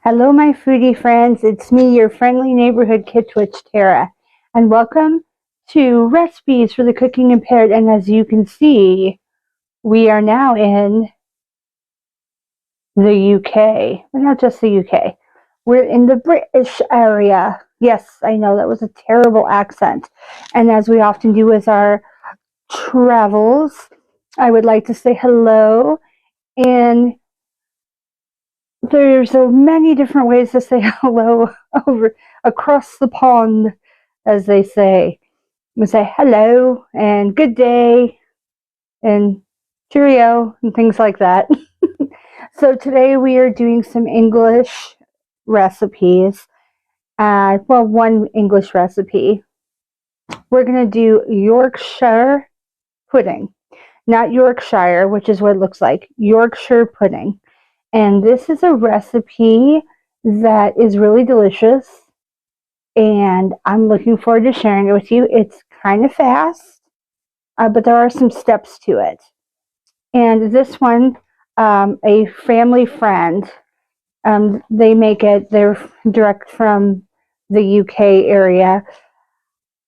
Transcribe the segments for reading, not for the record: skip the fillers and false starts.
Hello, my foodie friends. It's me, your friendly neighborhood Kid Twitch, Tara, and welcome to Recipes for the Cooking Impaired. And as you can see, we are now in the UK. We're not just the UK. We're in the British area. Yes, I know that was a terrible accent. And as we often do with our travels, I would like to say hello. And there's so many different ways to say hello over across the pond, as they say. We say hello and good day and cheerio and things like that. So today we are doing some English recipes. Well, one English recipe. We're going to do Yorkshire pudding. Not Yorkshire, which is what it looks like. Yorkshire pudding. And this is a recipe that is really delicious, and I'm looking forward to sharing it with you. It's kind of fast, but there are some steps to it. And this one, a family friend, they make it, they're direct from the UK area.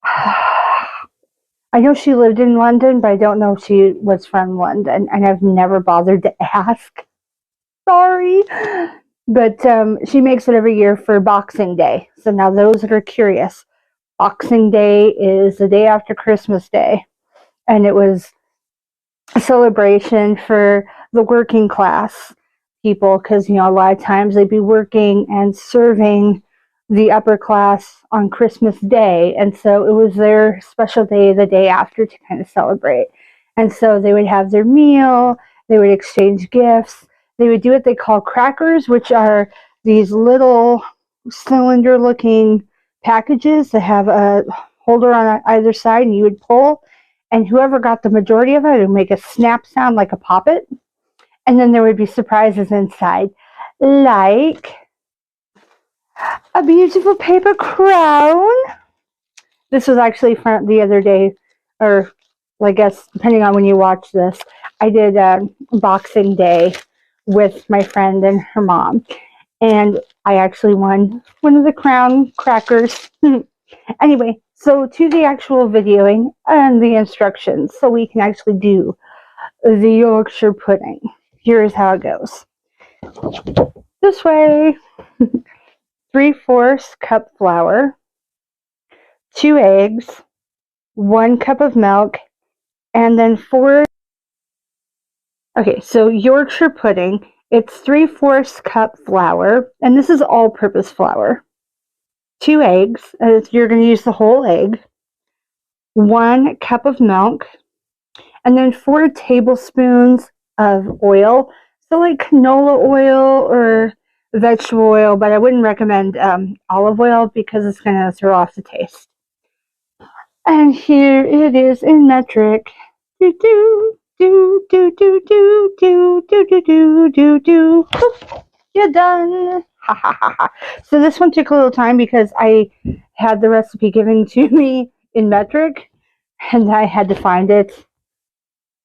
I know she lived in London, but I don't know if she was from London, and I've never bothered to ask. Sorry, but she makes it every year for Boxing Day. So now those that are curious, Boxing Day is the day after Christmas Day, and it was a celebration for the working class people because, you know, a lot of times they'd be working and serving the upper class on Christmas Day, and so it was their special day the day after to kind of celebrate. And so they would have their meal, they would exchange gifts. They would do what they call crackers, which are these little cylinder-looking packages that have a holder on either side, and you would pull, and whoever got the majority of it would make a snap sound like a poppet. And then there would be surprises inside, like a beautiful paper crown. This was actually from the other day, or I guess depending on when you watch this, I did Boxing Day with my friend and her mom, and I actually won one of the crown crackers. Anyway, so to the actual videoing and the instructions, so we can actually do the Yorkshire pudding. Here's how it goes. This way. 3/4 cup flour, 2 eggs, 1 cup of milk, and then 4. Okay, so Yorkshire pudding, it's 3/4 cup flour, and this is all-purpose flour. 2 eggs, you're going to use the whole egg. 1 cup of milk, and then 4 tablespoons of oil. So like canola oil or vegetable oil, but I wouldn't recommend olive oil because it's going to throw off the taste. And here it is in metric. Do do do do do do do do do do do do. You're done. Ha ha ha ha. So this one took a little time because I had the recipe given to me in metric, and I had to find it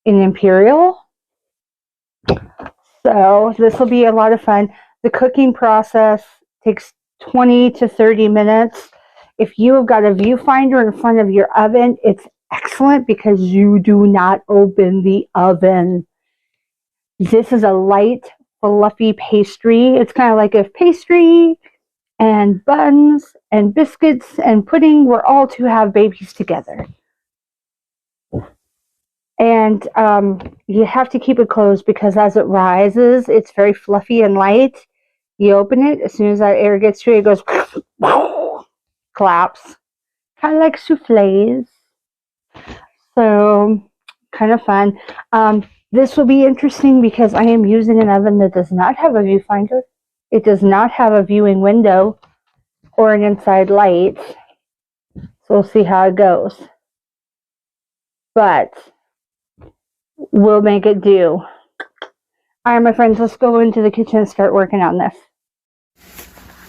in imperial. So this will be a lot of fun. The cooking process takes 20 to 30 minutes. If you have got a viewfinder in front of your oven, it's excellent because you do not open the oven. This is a light, fluffy pastry. It's kind of like if pastry and buns and biscuits and pudding were all to have babies together. And you have to keep it closed because as it rises, it's very fluffy and light. You open it, as soon as that air gets to it, it goes collapse. Kind of like souffles. So, kind of fun. This will be interesting because I am using an oven that does not have a viewfinder. It does not have a viewing window or an inside light. So we'll see how it goes. But we'll make it do. All right, my friends, let's go into the kitchen and start working on this.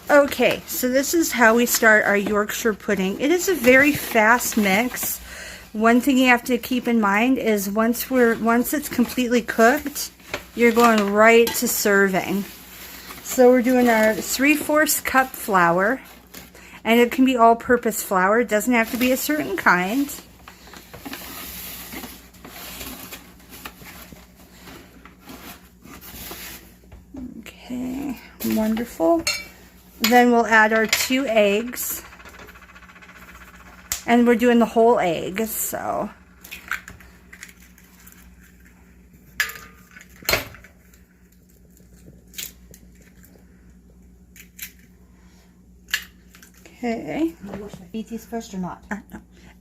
Okay, so this is how we start our Yorkshire pudding. It is a very fast mix. One thing you have to keep in mind is once it's completely cooked, you're going right to serving. So we're doing our 3/4 cup flour, and it can be all-purpose flour. It doesn't have to be a certain kind. Okay, wonderful. Then we'll add our 2 eggs, and we're doing the whole egg, so. Okay. You wash my beeties first or not?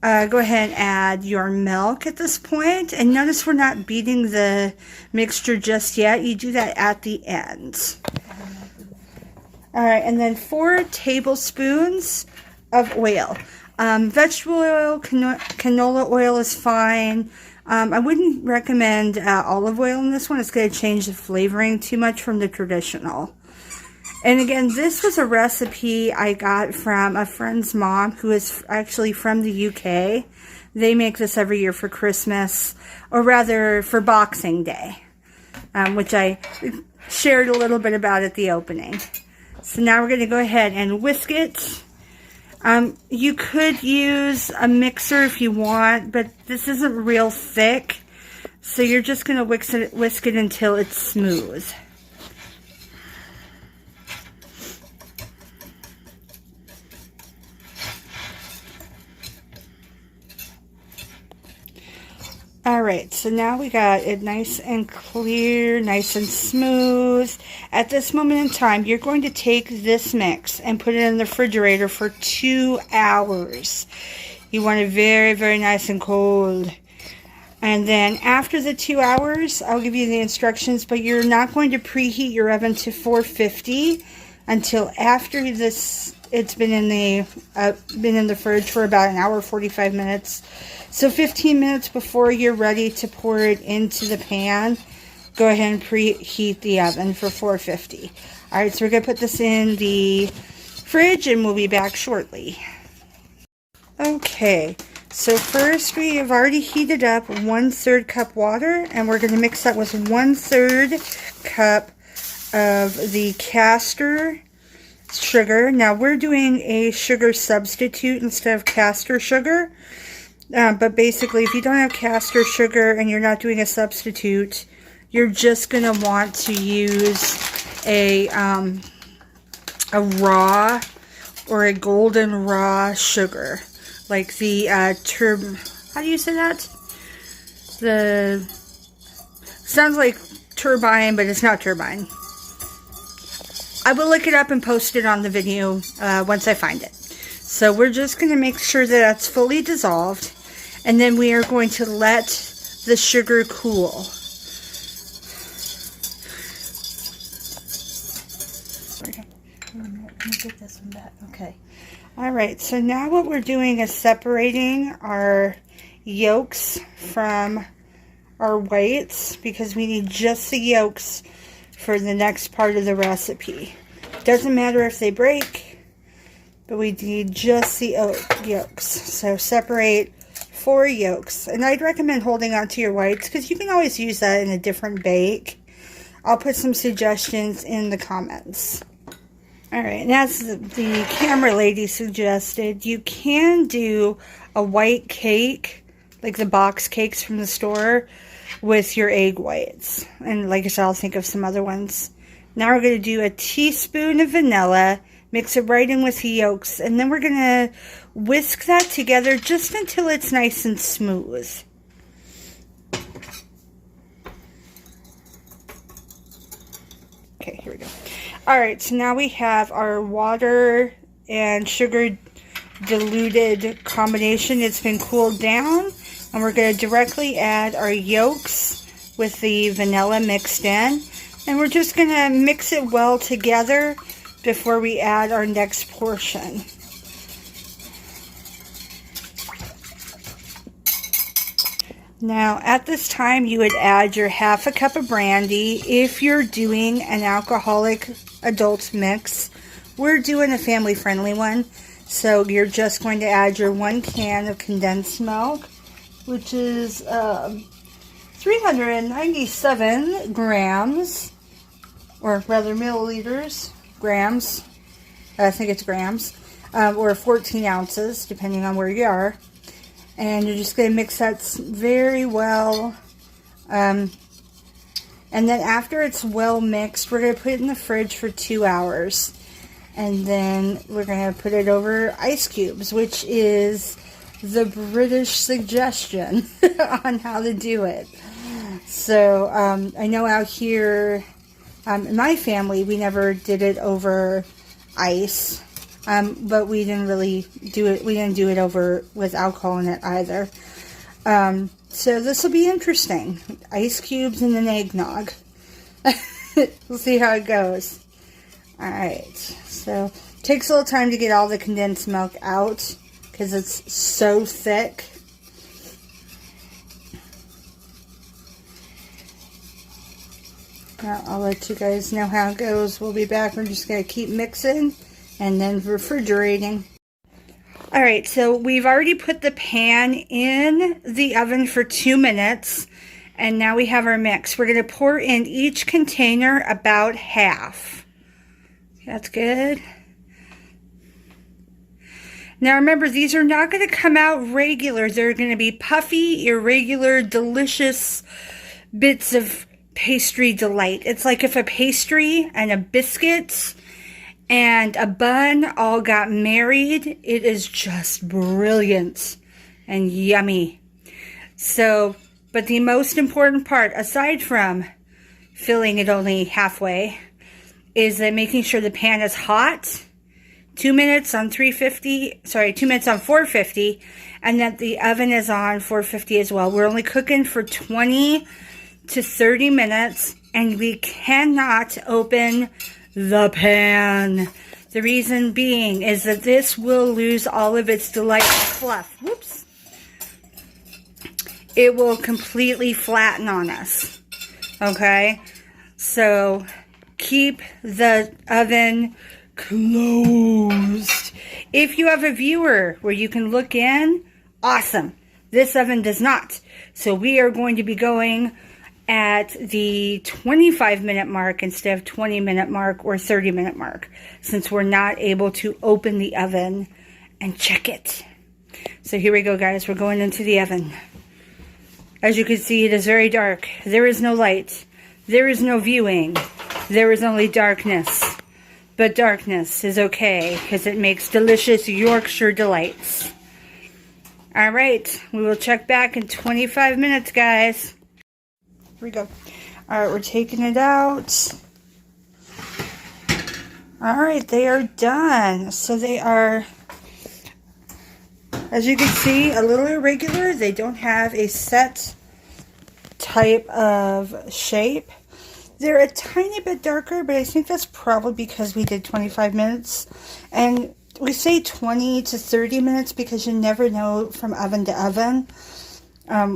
Go ahead and add your milk at this point. And notice we're not beating the mixture just yet. You do that at the end. Alright, and then 4 tablespoons of oil. Vegetable oil, canola oil is fine. I wouldn't recommend olive oil in this one. It's going to change the flavoring too much from the traditional. And again, this was a recipe I got from a friend's mom who is actually from the UK. They make this every year for Christmas, or rather for Boxing Day, which I shared a little bit about at the opening. So now we're going to go ahead and whisk it. You could use a mixer if you want, but this isn't real thick. So you're just going to whisk it until it's smooth. Alright, so now we got it nice and clear, nice and smooth. At this moment in time, you're going to take this mix and put it in the refrigerator for 2 hours. You want it very, very nice and cold. And then after the 2 hours, I'll give you the instructions, but you're not going to preheat your oven to 450 until after this. It's been in the fridge for about an hour, 45 minutes. So 15 minutes before you're ready to pour it into the pan, go ahead and preheat the oven for 450. Alright, so we're going to put this in the fridge and we'll be back shortly. Okay, so first we have already heated up 1/3 cup water, and we're going to mix that with 1/3 cup of the castor sugar. Now we're doing a sugar substitute instead of castor sugar. But basically, if you don't have castor sugar and you're not doing a substitute, you're just going to want to use a raw or a golden raw sugar. Like the how do you say that? Sounds like turbine, but it's not turbine. I will look it up and post it on the video once I find it. So we're just going to make sure that that's fully dissolved. And then we are going to let the sugar cool. Let me get this one back. Okay. Alright, so now what we're doing is separating our yolks from our whites, because we need just the yolks for the next part of the recipe. Doesn't matter if they break, but we need just the yolks. So separate 4 yolks, and I'd recommend holding on to your whites because you can always use that in a different bake. I'll put some suggestions in the comments. Alright, and as the camera lady suggested, you can do a white cake, like the box cakes from the store, with your egg whites. And like I said, I'll think of some other ones. Now we're going to do a teaspoon of vanilla, mix it right in with the yolks, and then we're going to whisk that together just until it's nice and smooth. Okay, here we go. Alright, so now we have our water and sugar diluted combination. It's been cooled down, and we're going to directly add our yolks with the vanilla mixed in. And we're just going to mix it well together before we add our next portion. Now, at this time, you would add your 1/2 cup of brandy. If you're doing an alcoholic adult mix, we're doing a family-friendly one. So you're just going to add your 1 can of condensed milk, which is 397 grams. or rather milliliters, grams, I think it's grams, or 14 ounces, depending on where you are. And you're just going to mix that very well. And then after it's well mixed, we're going to put it in the fridge for 2 hours. And then we're going to put it over ice cubes, which is the British suggestion on how to do it. So I know out here in my family, we never did it over ice. But we didn't really do it. We didn't do it over with alcohol in it either. So this will be interesting. Ice cubes and an eggnog. We'll see how it goes. Alright. So it takes a little time to get all the condensed milk out because it's so thick. I'll let you guys know how it goes. We'll be back. We're just going to keep mixing and then refrigerating. Alright, so we've already put the pan in the oven for 2 minutes, and now we have our mix. We're going to pour in each container about half. That's good. Now remember, these are not going to come out regular. They're going to be puffy, irregular, delicious bits of pastry delight. It's like if a pastry and a biscuit and a bun all got married. It is just brilliant and yummy. So, but the most important part, aside from filling it only halfway, is that making sure the pan is hot. 2 minutes on 2 minutes on 450, and that the oven is on 450 as well. We're only cooking for 20 to 30 minutes, and we cannot open the pan. The reason being is that this will lose all of its delightful fluff. Whoops. It will completely flatten on us. Okay? So keep the oven closed. If you have a viewer where you can look in, awesome. This oven does not. So we are going to be going at the 25-minute mark instead of 20-minute mark or 30-minute mark, since we're not able to open the oven and check it. So here we go, guys. We're going into the oven. As you can see, it is very dark. There is no light. There is no viewing. There is only darkness. But darkness is okay because it makes delicious Yorkshire delights. Alright, we will check back in 25 minutes, guys. Here we go. Alright, we're taking it out. Alright, they are done. So they are, as you can see, a little irregular. They don't have a set type of shape. They're a tiny bit darker, but I think that's probably because we did 25 minutes. And we say 20 to 30 minutes because you never know from oven to oven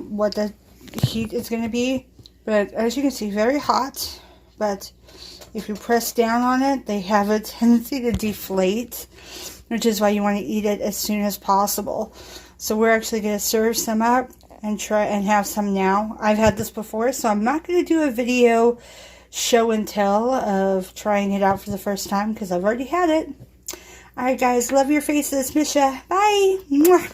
what the heat is going to be. But as you can see, very hot. But if you press down on it, they have a tendency to deflate, which is why you want to eat it as soon as possible. So we're actually going to serve some up and try and have some now. I've had this before, so I'm not going to do a video show and tell of trying it out for the first time because I've already had it. Alright guys, love your faces. Miss ya. Bye. Mwah.